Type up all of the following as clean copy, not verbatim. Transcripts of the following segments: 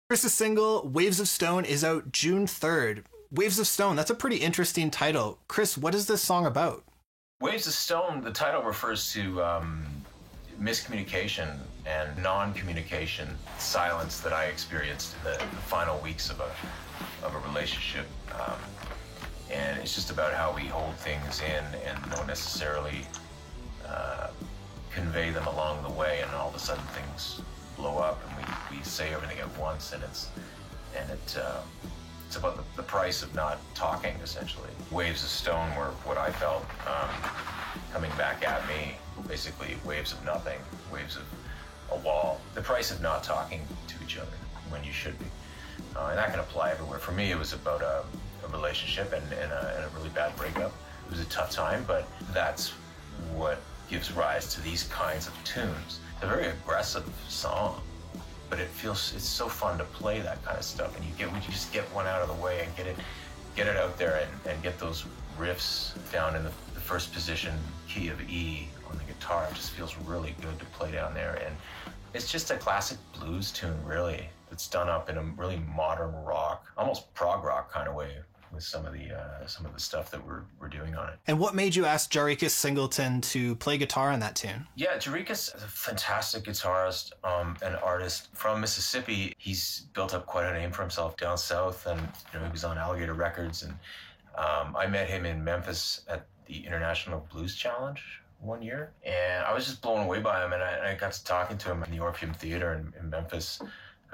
Chris's single, Waves of Stone, is out June 3rd. Waves of Stone, that's a pretty interesting title. Chris, what is this song about? Waves of Stone, the title refers to miscommunication and non-communication, silence that I experienced in the final weeks of a relationship. And it's just about how we hold things in and don't necessarily convey them along the way, and all of a sudden things blow up and we say everything at once, and it's about the price of not talking, essentially. Waves of Stone were what I felt coming back at me, basically waves of nothing, waves of a wall. The price of not talking to each other when you should be. And that can apply everywhere. For me, it was about a relationship and a really bad breakup. It was a tough time, but that's what gives rise to these kinds of tunes. It's a very aggressive song, but it's so fun to play that kind of stuff, and you just get one out of the way and get it out there and get those riffs down in the first position key of E on the guitar. It just feels really good to play down there, and it's just a classic blues tune, really. It's done up in a really modern rock, almost prog rock kind of way, with some of the stuff that we're doing on it. And what made you ask Jarikas Singleton to play guitar on that tune? Yeah, Jarikas is a fantastic guitarist and artist from Mississippi. He's built up quite a name for himself down south, and he was on Alligator Records. And I met him in Memphis at the International Blues Challenge one year, and I was just blown away by him. And I got to talking to him in the Orpheum Theater in Memphis,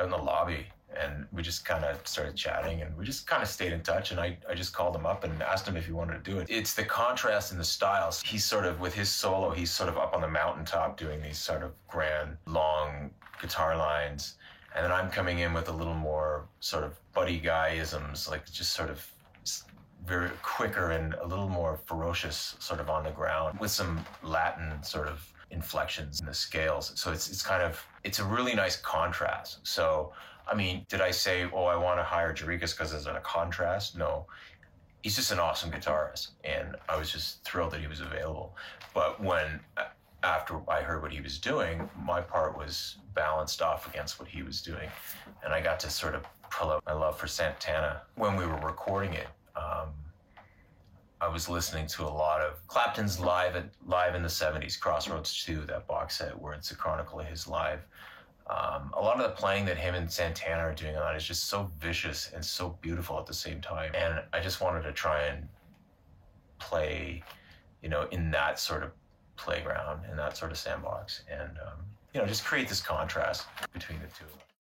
out in the lobby. And we just kind of started chatting, and we just kind of stayed in touch. And I just called him up and asked him if he wanted to do it. It's the contrast in the styles. He's sort of, with his solo, he's sort of up on the mountaintop doing these sort of grand, long guitar lines. And then I'm coming in with a little more sort of buddy guy-isms, like just sort of very quicker and a little more ferocious sort of on the ground, with some Latin sort of inflections in the scales. So it's a really nice contrast. So, I mean, did I say, I want to hire Jarikas because there's a contrast? No. He's just an awesome guitarist, and I was just thrilled that he was available. But after I heard what he was doing, my part was balanced off against what he was doing, and I got to sort of pull out my love for Santana. When we were recording it, I was listening to a lot of Clapton's live in the 70s, Crossroads 2, that box set where it's a chronicle of his live. A lot of the playing that him and Santana are doing on it is just so vicious and so beautiful at the same time. And I just wanted to try and play, in that sort of playground, in that sort of sandbox, and, just create this contrast between the two.